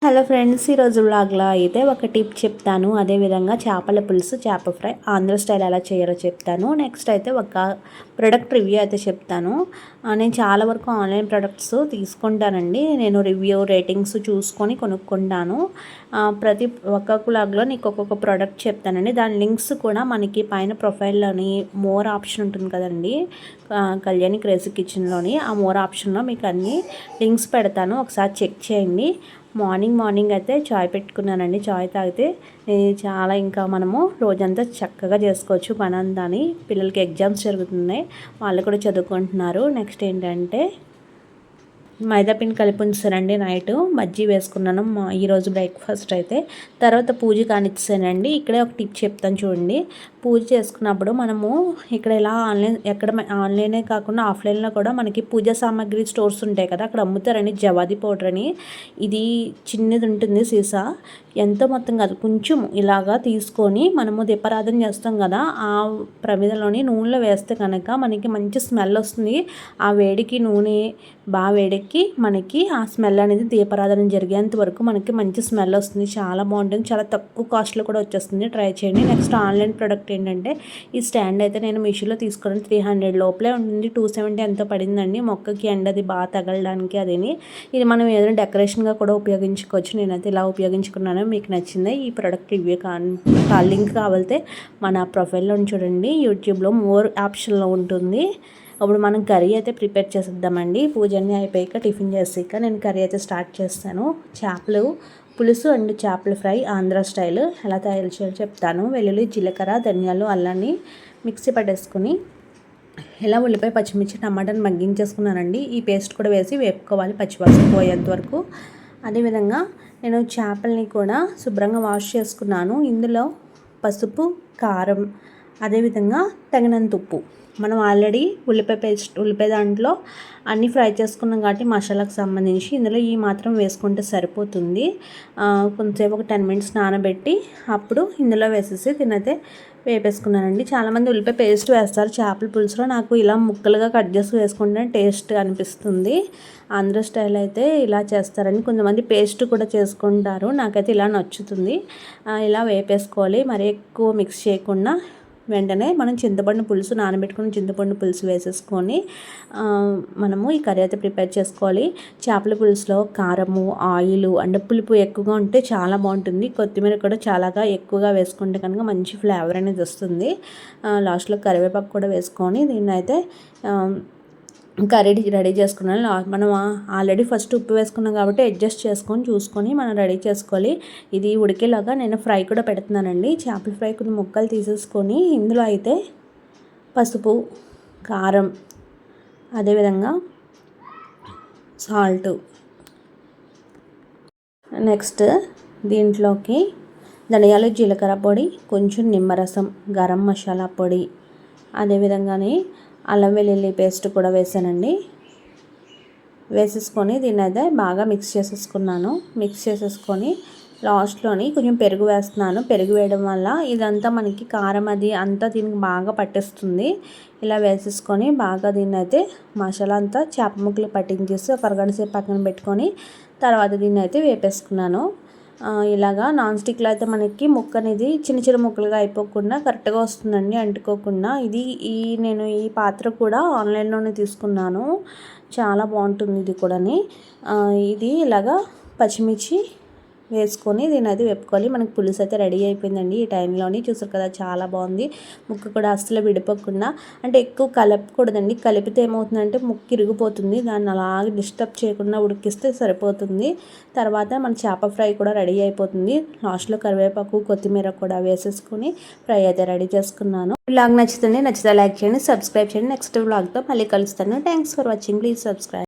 Hello friends, ఈరోజు వ్లాగ్లో అయితే ఒక టిప్ చెప్తాను. అదేవిధంగా చేపల పులుసు, చేప ఫ్రై ఆంధ్ర స్టైల్ ఎలా చేయాలో చెప్తాను. నెక్స్ట్ అయితే ఒక ప్రొడక్ట్ రివ్యూ అయితే చెప్తాను. నేను చాలా వరకు ఆన్లైన్ ప్రొడక్ట్స్ తీసుకుంటానండి. నేను రివ్యూ రేటింగ్స్ చూసుకొని కొనుక్కుంటాను. ప్రతి ఒక్కొక్క వ్లాగ్లో నీకు ఒక్కొక్క ప్రోడక్ట్ చెప్తానండి. దాని లింక్స్ కూడా మనకి పైన ప్రొఫైల్లోని మోర్ ఆప్షన్ ఉంటుంది కదండి, కళ్యాణి క్రేజీ కిచెన్లోని ఆ మోర్ ఆప్షన్లో మీకు అన్ని లింక్స్ పెడతాను, ఒకసారి చెక్ చేయండి. మార్నింగ్ అయితే చాయ్ పెట్టుకున్నానండి. చాయ్ తాగితే చాలా ఇంకా మనము రోజంతా చక్కగా చేసుకోవచ్చు పని అంతా. అని పిల్లలకి ఎగ్జామ్స్ జరుగుతున్నాయి, వాళ్ళు కూడా చదువుకుంటున్నారు. నెక్స్ట్ ఏంటంటే మైదాపిండి కలిపి ఉంచానండి. నైట్ మజ్జి వేసుకున్నాను ఈరోజు బ్రేక్ఫాస్ట్ అయితే. తర్వాత పూజ కానిచ్చానండి. ఇక్కడే ఒక టిప్ చెప్తాను చూడండి. పూజ చేసుకున్నప్పుడు మనము ఇక్కడ ఇలా ఆన్లైనే కాకుండా ఆఫ్లైన్లో కూడా మనకి పూజా సామాగ్రి స్టోర్స్ ఉంటాయి కదా, అక్కడ అమ్ముతారండి జవాది పౌడర్ అని. ఇది చిన్నది ఉంటుంది సీసా, ఎంతో మొత్తం కాదు, కొంచెం ఇలాగా తీసుకొని మనము దీపారాధన చేస్తాం కదా, ఆ ప్రమిదలోని నూనెలో వేస్తే కనుక మనకి మంచి స్మెల్ వస్తుంది. ఆ వేడికి నూనె బాగా వేడెక్కి మనకి ఆ స్మెల్ అనేది దీపారాధన జరిగేంత వరకు మనకి మంచి స్మెల్ వస్తుంది. చాలా బాగుంటుంది, చాలా తక్కువ కాస్ట్లో కూడా వచ్చేస్తుంది. ట్రై చేయండి. నెక్స్ట్ ఆన్లైన్ ప్రోడక్ట్ ఏంటంటే ఈ స్టాండ్ అయితే నేను మీషోలో తీసుకున్నాను. 300 లోపలే ఉంటుంది. 270 ఎంతో పడిందండి. మొక్కకి ఎండ అది బాగా తగలడానికి. అదేని ఇది మనం ఏదైనా డెకరేషన్గా కూడా ఉపయోగించుకోవచ్చు. నేనైతే ఇలా ఉపయోగించుకున్నాను. మీకు నచ్చిందే ఈ ప్రోడక్ట్ రివ్యూ లింక్ కావాలితే మన ప్రొఫైల్లో చూడండి. యూట్యూబ్లో మోర్ ఆప్షన్లో ఉంటుంది. అప్పుడు మనం కర్రీ అయితే ప్రిపేర్ చేసేద్దామండి. పూజ అన్నీ అయిపోయాక టిఫిన్ చేసాక నేను కర్రీ అయితే స్టార్ట్ చేస్తాను. చేపలు పులుసు అండ్ చేపల ఫ్రై ఆంధ్ర స్టైల్ ఎలా తయారు చేయాలో చెప్తాను. వెల్లుల్లి, జీలకర్ర, ధనియాలు, అల్లాన్ని మిక్సీ పట్టేసుకుని ఇలా ఉల్లిపాయ, పచ్చిమిర్చి, టమాటాని మగ్గించేసుకున్నానండి. ఈ పేస్ట్ కూడా వేసి వేపుకోవాలి పచ్చివాసన పోయేంత వరకు. అదేవిధంగా నేను చేపల్ని కూడా శుభ్రంగా వాష్ చేసుకున్నాను. ఇందులో పసుపు, కారం, అదేవిధంగా తగినంత ఉప్పు. మనం ఆల్రెడీ ఉల్లిపాయ దాంట్లో అన్నీ ఫ్రై చేసుకున్నాం కాబట్టి మసాలాకు సంబంధించి ఇందులో ఈ మాత్రం వేసుకుంటే సరిపోతుంది. కొంచెంసేపు ఒక 10 మినిట్స్ నానబెట్టి అప్పుడు ఇందులో వేసేసి తినైతే వేపేసుకున్నానండి. చాలామంది ఉల్లిపాయ పేస్ట్ వేస్తారు చేపల పులుసులో. నాకు ఇలా ముక్కలుగా కట్ చేసి వేసుకుంటే టేస్ట్ అనిపిస్తుంది. ఆంధ్ర స్టైల్ అయితే ఇలా చేస్తారని, కొంతమంది పేస్ట్ కూడా చేసుకుంటారు. నాకైతే ఇలా నచ్చుతుంది. ఇలా వేపేసుకోవాలి, మరీ ఎక్కువ మిక్స్ చేయకుండా. వెంటనే మనం చింతపండు పులుసు నానబెట్టుకుని చింతపండు పులుసు వేసేసుకొని మనము ఈ కర్రీ అయితే ప్రిపేర్ చేసుకోవాలి. చేపల పులుసులో కారము, ఆయిల్ అండ్ పులుపు ఎక్కువగా ఉంటే చాలా బాగుంటుంది. కొత్తిమీర కూడా చాలాగా ఎక్కువగా వేసుకుంటే కనుక మంచి ఫ్లేవర్ అనేది వస్తుంది. లాస్ట్లో కరివేపాకు కూడా వేసుకొని దీన్ని అయితే కర్రీ రెడీ చేసుకున్నాను. మనం ఆల్రెడీ ఫస్ట్ ఉప్పు వేసుకున్నాం కాబట్టి అడ్జస్ట్ చేసుకొని చూసుకొని మనం రెడీ చేసుకోవాలి. ఇది ఉడికేలాగా నేను ఫ్రై కూడా పెడుతున్నానండి. చేపల ఫ్రై కొన్ని ముక్కలు తీసేసుకొని ఇందులో అయితే పసుపు, కారం, అదేవిధంగా సాల్ట్, నెక్స్ట్ దీంట్లోకి ధనియాలు, జీలకర్ర పొడి, కొంచెం నిమ్మరసం, గరం మసాలా పొడి, అదేవిధంగానే అల్లం వెల్లుల్లి పేస్ట్ కూడా వేసానండి. వేసేసుకొని దీన్ని అయితే బాగా మిక్స్ చేసేసుకున్నాను. మిక్స్ చేసేసుకొని లాస్ట్లోని కొంచెం పెరుగు వేస్తున్నాను. పెరుగు వేయడం వల్ల ఇదంతా మనకి కారం అది అంతా దీనికి బాగా పట్టేస్తుంది. ఇలా వేసేసుకొని బాగా దీన్ని అయితే మసాలా అంతా చేప ముక్కలు పట్టించేసి ఒక అరగంట సేపు పక్కన పెట్టుకొని తర్వాత దీన్ని అయితే వేపేసుకున్నాను. ఇలాగా నాన్ స్టిక్లో అయితే మనకి ముక్క అనేది చిన్న చిన్న ముక్కలుగా అయిపోకుండా కరెక్ట్గా వస్తుందండి, అంటుకోకుండా. నేను ఈ పాత్ర కూడా ఆన్లైన్లోనే తీసుకున్నాను. చాలా బాగుంటుంది ఇది కూడాని. ఇది ఇలాగా పచ్చిమిర్చి వేసుకొని దీన్ని అయితే వేపుకోవాలి. మనకి పులుసు అయితే రెడీ అయిపోయిందండి. ఈ టైంలోని చూసారు కదా, చాలా బాగుంది. ముక్క కూడా అస్సలు విడిపోకుండా, అంటే ఎక్కువ కలపకూడదండి. కలిపితే ఏమవుతుందంటే ముక్క ఇరిగిపోతుంది. దాన్ని అలాగే డిస్టర్బ్ చేయకుండా ఉడికిస్తే సరిపోతుంది. తర్వాత మన చేప ఫ్రై కూడా రెడీ అయిపోతుంది. లాస్ట్లో కరివేపాకు, కొత్తిమీర కూడా వేసేసుకొని ఫ్రై అయితే రెడీ చేసుకున్నాను. వ్లాగ్ నచ్చితే లైక్ చేయండి, సబ్స్క్రైబ్ చేయండి. నెక్స్ట్ వ్లాగ్తో మళ్ళీ కలుస్తాను. Thanks for watching. Please subscribe.